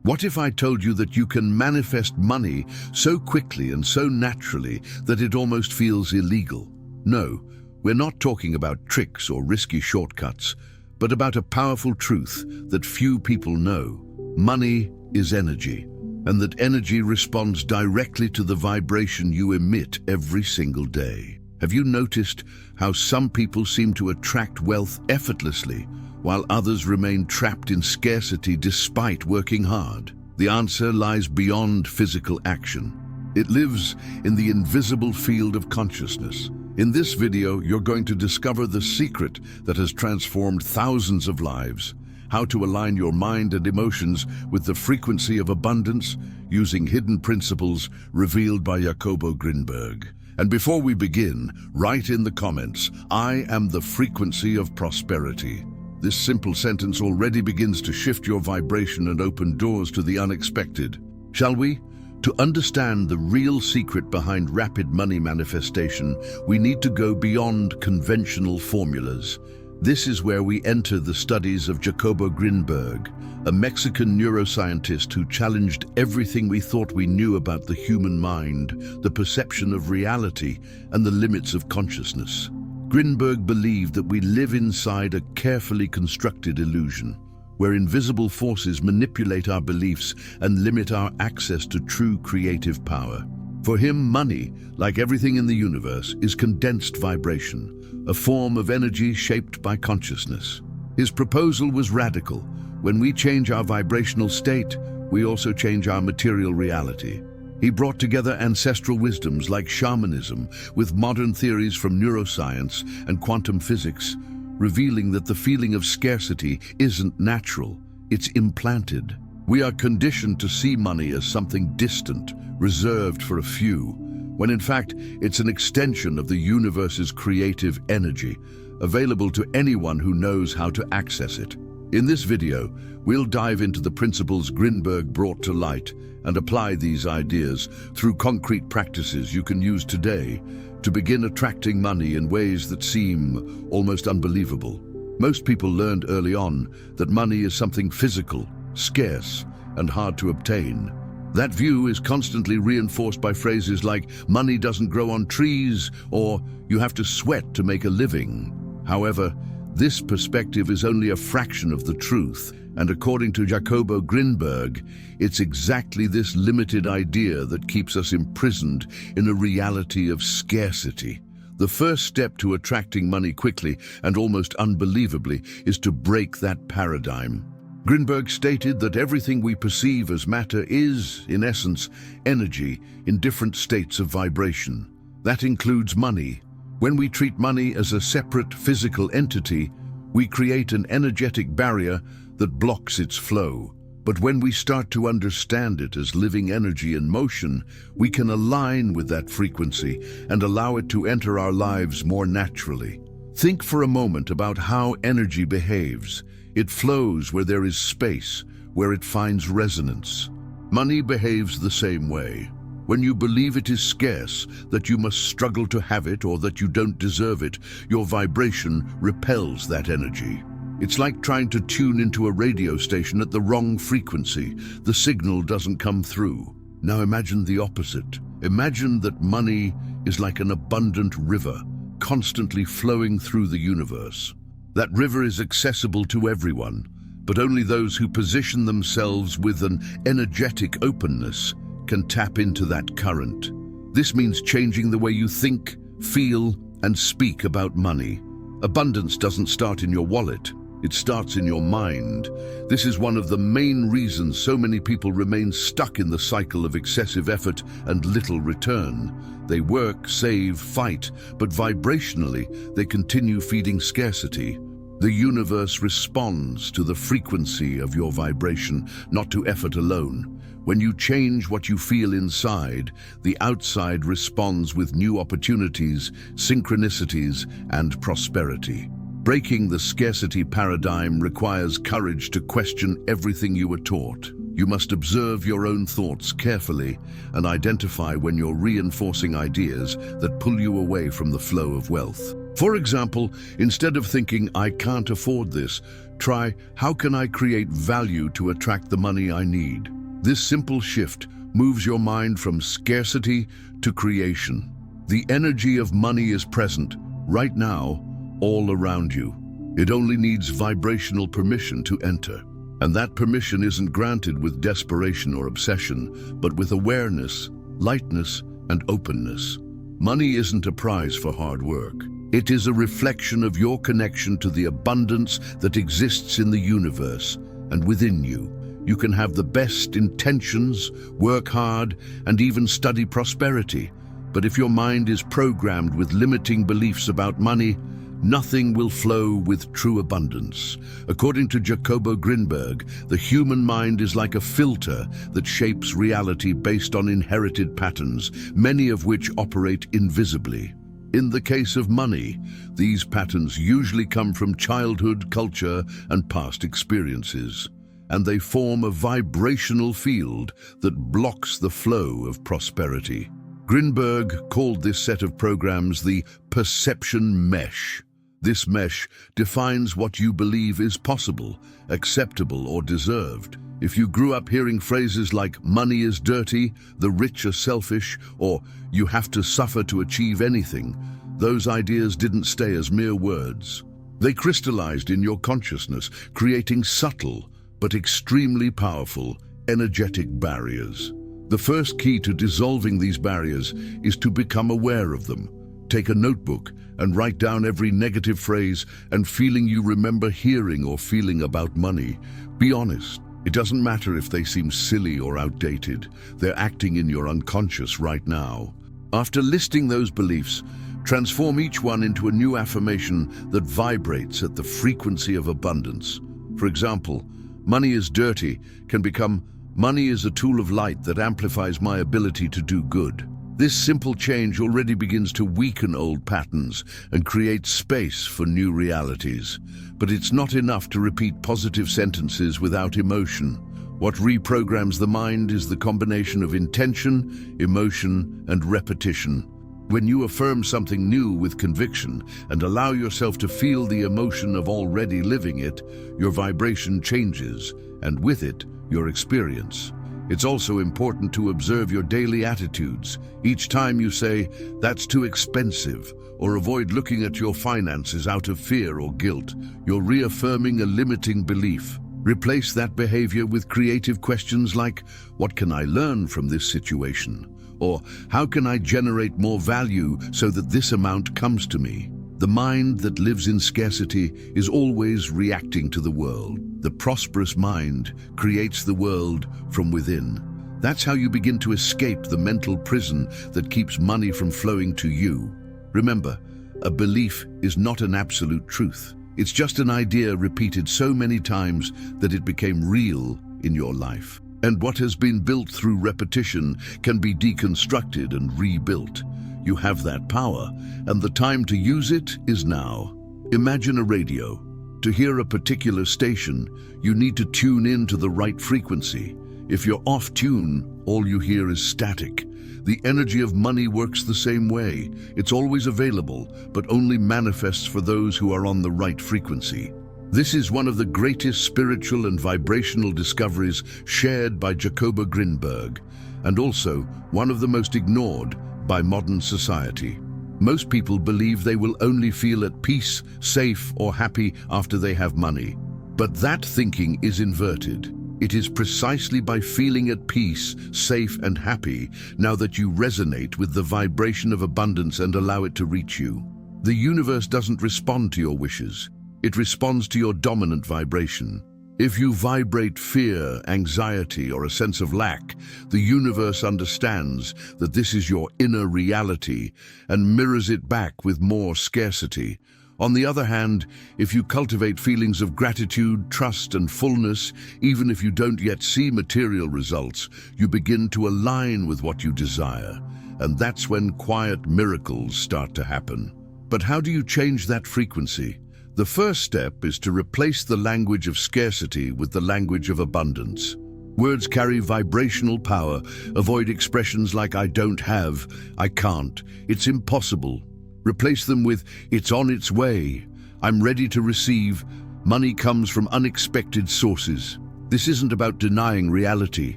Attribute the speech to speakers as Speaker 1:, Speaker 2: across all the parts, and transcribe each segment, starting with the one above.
Speaker 1: What if I told you that you can manifest money so quickly and so naturally that it almost feels illegal? No, we're not talking about tricks or risky shortcuts, but about a powerful truth that few people know. Money is energy, and that energy responds directly to the vibration you emit every single day. Have you noticed how some people seem to attract wealth effortlessly, while others remain trapped in scarcity despite working hard? The answer lies beyond physical action. It lives in the invisible field of consciousness. In this video, you're going to discover the secret that has transformed thousands of lives, how to align your mind and emotions with the frequency of abundance using hidden principles revealed by Jacobo Grinberg. And before we begin, write in the comments, "I am the frequency of prosperity." This simple sentence already begins to shift your vibration and open doors to the unexpected. Shall we? To understand the real secret behind rapid money manifestation, we need to go beyond conventional formulas. This is where we enter the studies of Jacobo Grinberg, a Mexican neuroscientist who challenged everything we thought we knew about the human mind, the perception of reality, and the limits of consciousness. Grinberg believed that we live inside a carefully constructed illusion, where invisible forces manipulate our beliefs and limit our access to true creative power. For him, money, like everything in the universe, is condensed vibration, a form of energy shaped by consciousness. His proposal was radical. When we change our vibrational state, we also change our material reality. He brought together ancestral wisdoms like shamanism with modern theories from neuroscience and quantum physics, revealing that the feeling of scarcity isn't natural, it's implanted. We are conditioned to see money as something distant, reserved for a few, when in fact it's an extension of the universe's creative energy, available to anyone who knows how to access it. In this video, we'll dive into the principles Grinberg brought to light and apply these ideas through concrete practices you can use today to begin attracting money in ways that seem almost unbelievable. Most people learned early on that money is something physical, scarce, and hard to obtain. That view is constantly reinforced by phrases like "money doesn't grow on trees" or "you have to sweat to make a living." However, this perspective is only a fraction of the truth, and according to Jacobo Grinberg, it's exactly this limited idea that keeps us imprisoned in a reality of scarcity. The first step to attracting money quickly and almost unbelievably is to break that paradigm. Grinberg stated that everything we perceive as matter is, in essence, energy in different states of vibration. That includes money. When we treat money as a separate physical entity, we create an energetic barrier that blocks its flow. But when we start to understand it as living energy in motion, we can align with that frequency and allow it to enter our lives more naturally. Think for a moment about how energy behaves. It flows where there is space, where it finds resonance. Money behaves the same way. When you believe it is scarce, that you must struggle to have it or that you don't deserve it, your vibration repels that energy. It's like trying to tune into a radio station at the wrong frequency. The signal doesn't come through. Now imagine the opposite. Imagine that money is like an abundant river, constantly flowing through the universe. That river is accessible to everyone, but only those who position themselves with an energetic openness can tap into that current. This means changing the way you think, feel, and speak about money. Abundance doesn't start in your wallet. It starts in your mind. This is one of the main reasons so many people remain stuck in the cycle of excessive effort and little return. They work, save, fight, but vibrationally, they continue feeding scarcity. The universe responds to the frequency of your vibration, not to effort alone. When you change what you feel inside, the outside responds with new opportunities, synchronicities, and prosperity. Breaking the scarcity paradigm requires courage to question everything you were taught. You must observe your own thoughts carefully and identify when you're reinforcing ideas that pull you away from the flow of wealth. For example, instead of thinking, "I can't afford this," Try, how can I create value to attract the money I need? This simple shift moves your mind from scarcity to creation. The energy of money is present, right now, all around you. It only needs vibrational permission to enter. And that permission isn't granted with desperation or obsession, but with awareness, lightness, and openness. Money isn't a prize for hard work. It is a reflection of your connection to the abundance that exists in the universe and within you. You can have the best intentions, work hard, and even study prosperity. But if your mind is programmed with limiting beliefs about money, nothing will flow with true abundance. According to Jacobo Grinberg, the human mind is like a filter that shapes reality based on inherited patterns, many of which operate invisibly. In the case of money, these patterns usually come from childhood, culture, and past experiences, and they form a vibrational field that blocks the flow of prosperity. Grinberg called this set of programs the perception mesh. This mesh defines what you believe is possible, acceptable, or deserved. If you grew up hearing phrases like "money is dirty," "the rich are selfish," or "you have to suffer to achieve anything," those ideas didn't stay as mere words. They crystallized in your consciousness, creating subtle but extremely powerful energetic barriers. The first key to dissolving these barriers is to become aware of them. Take a notebook and write down every negative phrase and feeling you remember hearing or feeling about money. Be honest. It doesn't matter if they seem silly or outdated. They're acting in your unconscious right now. After listing those beliefs, transform each one into a new affirmation that vibrates at the frequency of abundance. For example, "money is dirty" can become "money is a tool of light that amplifies my ability to do good." This simple change already begins to weaken old patterns and create space for new realities. But it's not enough to repeat positive sentences without emotion. What reprograms the mind is the combination of intention, emotion, and repetition. When you affirm something new with conviction and allow yourself to feel the emotion of already living it, your vibration changes, and with it, your experience. It's also important to observe your daily attitudes. Each time you say, "that's too expensive," or avoid looking at your finances out of fear or guilt, you're reaffirming a limiting belief. Replace that behavior with creative questions like, "what can I learn from this situation?" Or, "how can I generate more value so that this amount comes to me?" The mind that lives in scarcity is always reacting to the world. The prosperous mind creates the world from within. That's how you begin to escape the mental prison that keeps money from flowing to you. Remember, a belief is not an absolute truth. It's just an idea repeated so many times that it became real in your life. And what has been built through repetition can be deconstructed and rebuilt. You have that power, and the time to use it is now. Imagine a radio. To hear a particular station, you need to tune in to the right frequency. If you're off tune, all you hear is static. The energy of money works the same way. It's always available, but only manifests for those who are on the right frequency. This is one of the greatest spiritual and vibrational discoveries shared by Jacobo Grinberg, and also one of the most ignored by modern society. Most people believe they will only feel at peace, safe, or happy after they have money. But that thinking is inverted. It is precisely by feeling at peace, safe, and happy now that you resonate with the vibration of abundance and allow it to reach you. The universe doesn't respond to your wishes. It responds to your dominant vibration. If you vibrate fear, anxiety, or a sense of lack, the universe understands that this is your inner reality and mirrors it back with more scarcity. On the other hand, if you cultivate feelings of gratitude, trust, and fullness, even if you don't yet see material results, you begin to align with what you desire. And that's when quiet miracles start to happen. But how do you change that frequency? The first step is to replace the language of scarcity with the language of abundance. Words carry vibrational power. Avoid expressions like "I don't have," "I can't," "it's impossible." Replace them with "it's on its way," "I'm ready to receive," Money comes from unexpected sources. This isn't about denying reality,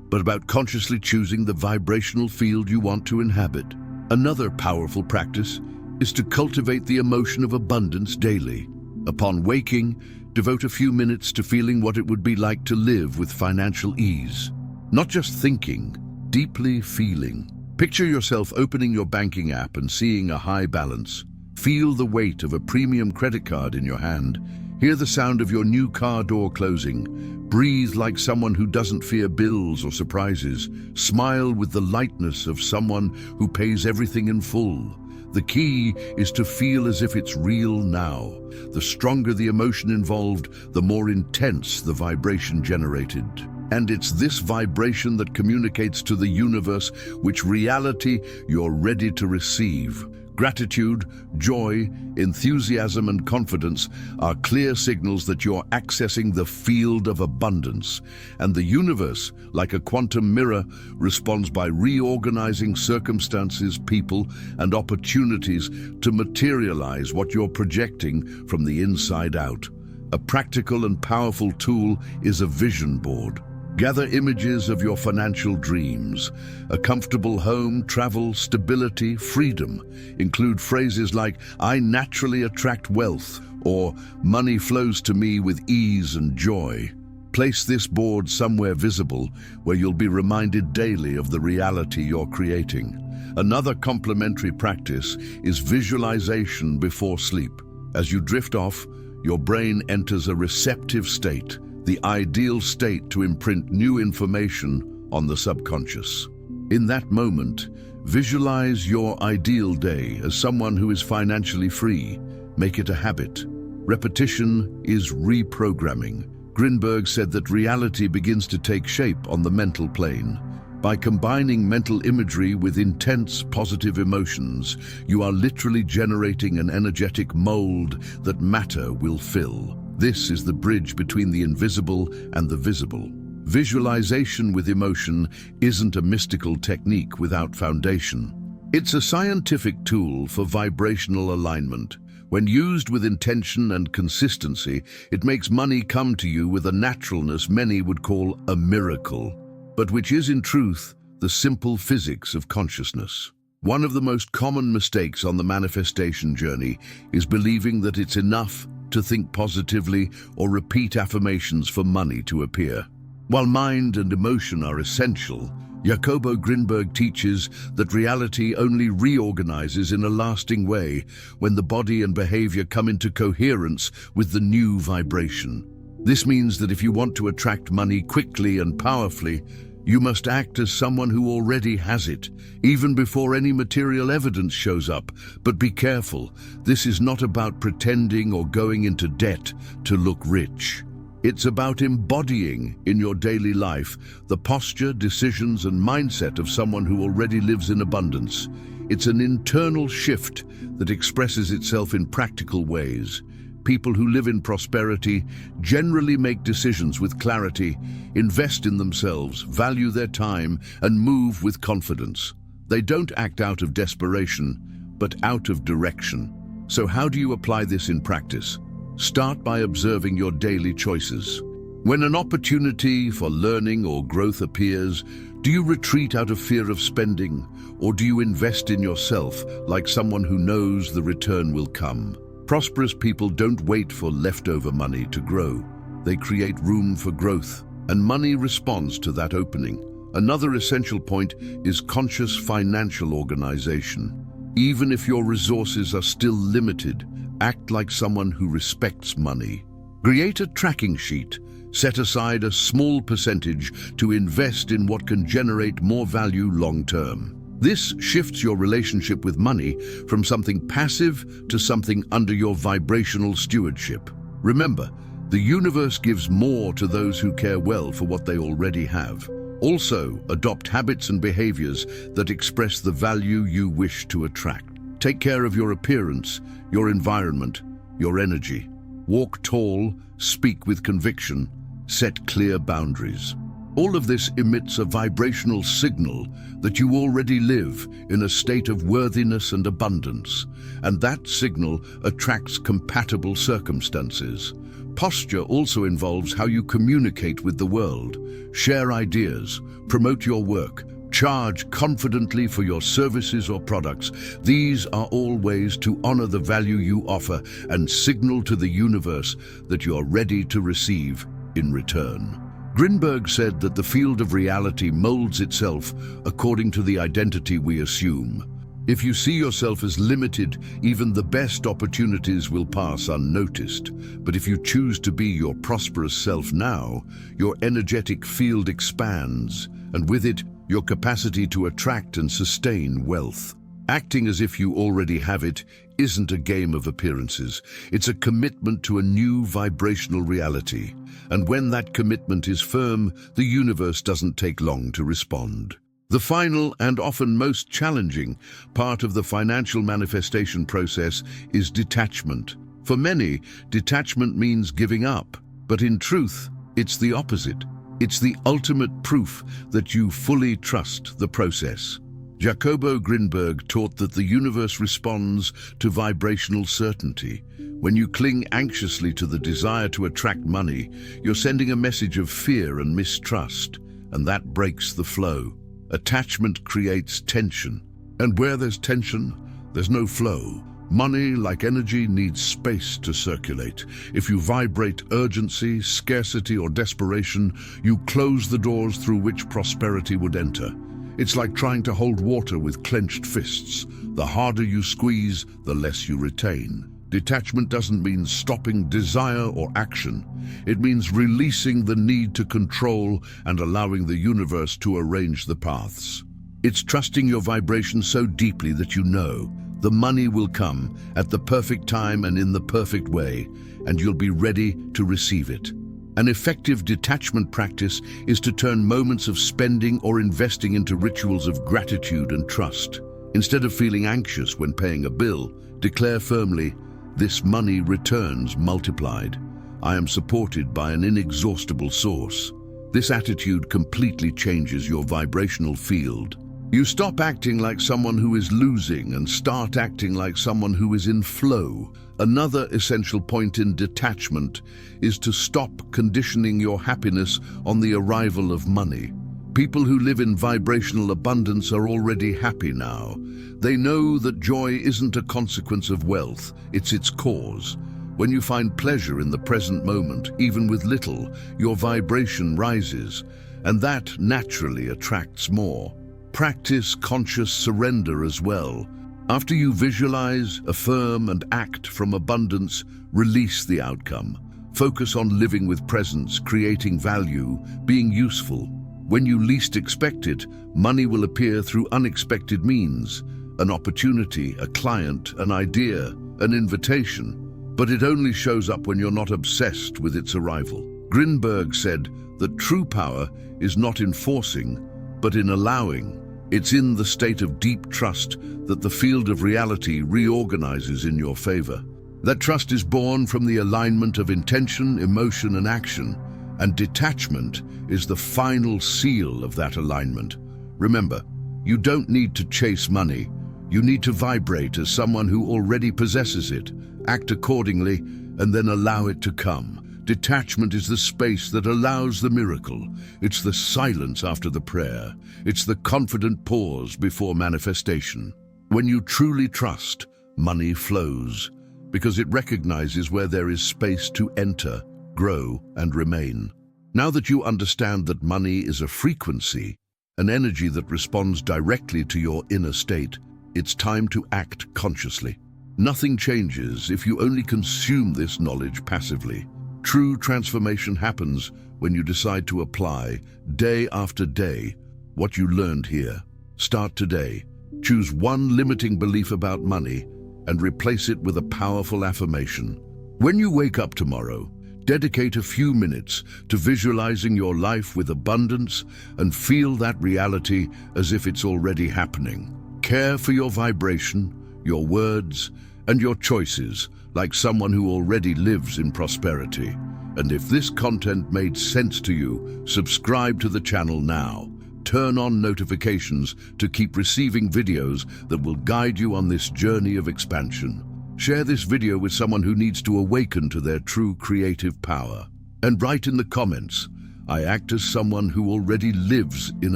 Speaker 1: but about consciously choosing the vibrational field you want to inhabit. Another powerful practice is to cultivate the emotion of abundance daily. Upon waking, devote a few minutes to feeling what it would be like to live with financial ease. Not just thinking, deeply feeling. Picture yourself opening your banking app and seeing a high balance. Feel the weight of a premium credit card in your hand. Hear the sound of your new car door closing. Breathe like someone who doesn't fear bills or surprises. Smile with the lightness of someone who pays everything in full. The key is to feel as if it's real now. The stronger the emotion involved, the more intense the vibration generated. And it's this vibration that communicates to the universe which reality you're ready to receive. Gratitude, joy, enthusiasm, and confidence are clear signals that you're accessing the field of abundance. And the universe, like a quantum mirror, responds by reorganizing circumstances, people, and opportunities to materialize what you're projecting from the inside out. A practical and powerful tool is a vision board. Gather images of your financial dreams. A comfortable home, travel, stability, freedom. Include phrases like, "I naturally attract wealth," or "money flows to me with ease and joy." Place this board somewhere visible where you'll be reminded daily of the reality you're creating. Another complementary practice is visualization before sleep. As you drift off, your brain enters a receptive state, the ideal state to imprint new information on the subconscious. In that moment, visualize your ideal day as someone who is financially free. Make it a habit. Repetition is reprogramming. Grinberg said that reality begins to take shape on the mental plane. By combining mental imagery with intense positive emotions, you are literally generating an energetic mold that matter will fill. This is the bridge between the invisible and the visible. Visualization with emotion isn't a mystical technique without foundation. It's a scientific tool for vibrational alignment. When used with intention and consistency, it makes money come to you with a naturalness many would call a miracle, but which is in truth the simple physics of consciousness. One of the most common mistakes on the manifestation journey is believing that it's enough to think positively or repeat affirmations for money to appear. While mind and emotion are essential, Jacobo Grinberg teaches that reality only reorganizes in a lasting way when the body and behavior come into coherence with the new vibration. This means that if you want to attract money quickly and powerfully, you must act as someone who already has it, even before any material evidence shows up. But be careful, this is not about pretending or going into debt to look rich. It's about embodying in your daily life the posture, decisions, and mindset of someone who already lives in abundance. It's an internal shift that expresses itself in practical ways. People who live in prosperity generally make decisions with clarity, invest in themselves, value their time, and move with confidence. They don't act out of desperation, but out of direction. So how do you apply this in practice? Start by observing your daily choices. When an opportunity for learning or growth appears, do you retreat out of fear of spending, or do you invest in yourself like someone who knows the return will come? Prosperous people don't wait for leftover money to grow. They create room for growth, and money responds to that opening. Another essential point is conscious financial organization. Even if your resources are still limited, act like someone who respects money. Create a tracking sheet. Set aside a small percentage to invest in what can generate more value long-term. This shifts your relationship with money from something passive to something under your vibrational stewardship. Remember, the universe gives more to those who care well for what they already have. Also, adopt habits and behaviors that express the value you wish to attract. Take care of your appearance, your environment, your energy. Walk tall, speak with conviction, set clear boundaries. All of this emits a vibrational signal that you already live in a state of worthiness and abundance, and that signal attracts compatible circumstances. Posture also involves how you communicate with the world, share ideas, promote your work, charge confidently for your services or products. These are all ways to honor the value you offer and signal to the universe that you're ready to receive in return. Grinberg said that the field of reality molds itself according to the identity we assume. If you see yourself as limited, even the best opportunities will pass unnoticed. But if you choose to be your prosperous self now, your energetic field expands, and with it, your capacity to attract and sustain wealth. Acting as if you already have it isn't a game of appearances. It's a commitment to a new vibrational reality. And when that commitment is firm, the universe doesn't take long to respond. The final and often most challenging part of the financial manifestation process is detachment. For many, detachment means giving up, but in truth, it's the opposite. It's the ultimate proof that you fully trust the process. Jacobo Grinberg taught that the universe responds to vibrational certainty. When you cling anxiously to the desire to attract money, you're sending a message of fear and mistrust, and that breaks the flow. Attachment creates tension, and where there's tension, there's no flow. Money, like energy, needs space to circulate. If you vibrate urgency, scarcity, or desperation, you close the doors through which prosperity would enter. It's like trying to hold water with clenched fists. The harder you squeeze, the less you retain. Detachment doesn't mean stopping desire or action. It means releasing the need to control and allowing the universe to arrange the paths. It's trusting your vibration so deeply that you know the money will come at the perfect time and in the perfect way, and you'll be ready to receive it. An effective detachment practice is to turn moments of spending or investing into rituals of gratitude and trust. Instead of feeling anxious when paying a bill, declare firmly, "This money returns multiplied. I am supported by an inexhaustible source." This attitude completely changes your vibrational field. You stop acting like someone who is losing and start acting like someone who is in flow. Another essential point in detachment is to stop conditioning your happiness on the arrival of money. People who live in vibrational abundance are already happy now. They know that joy isn't a consequence of wealth, it's its cause. When you find pleasure in the present moment, even with little, your vibration rises, and that naturally attracts more. Practice conscious surrender as well. After you visualize, affirm, and act from abundance, release the outcome. Focus on living with presence, creating value, being useful. When you least expect it, money will appear through unexpected means. An opportunity, a client, an idea, an invitation. But it only shows up when you're not obsessed with its arrival. Grinberg said that true power is not in forcing, but in allowing. It's in the state of deep trust that the field of reality reorganizes in your favor. That trust is born from the alignment of intention, emotion, and action, and detachment is the final seal of that alignment. Remember, you don't need to chase money. You need to vibrate as someone who already possesses it, act accordingly, and then allow it to come. Detachment is the space that allows the miracle. It's the silence after the prayer. It's the confident pause before manifestation. When you truly trust, money flows, because it recognizes where there is space to enter, grow, and remain. Now that you understand that money is a frequency, an energy that responds directly to your inner state, it's time to act consciously. Nothing changes if you only consume this knowledge passively. True transformation happens when you decide to apply, day after day, what you learned here. Start today. Choose one limiting belief about money and replace it with a powerful affirmation. When you wake up tomorrow, dedicate a few minutes to visualizing your life with abundance and feel that reality as if it's already happening. Care for your vibration, your words, and your choices like someone who already lives in prosperity. And if this content made sense to you, subscribe to the channel now. Turn on notifications to keep receiving videos that will guide you on this journey of expansion. Share this video with someone who needs to awaken to their true creative power. And write in the comments, "I act as someone who already lives in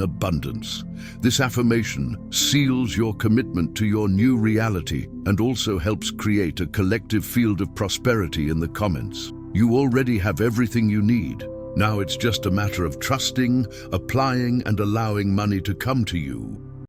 Speaker 1: abundance." This affirmation seals your commitment to your new reality and also helps create a collective field of prosperity in the comments. You already have everything you need. Now it's just a matter of trusting, applying, and allowing money to come to you.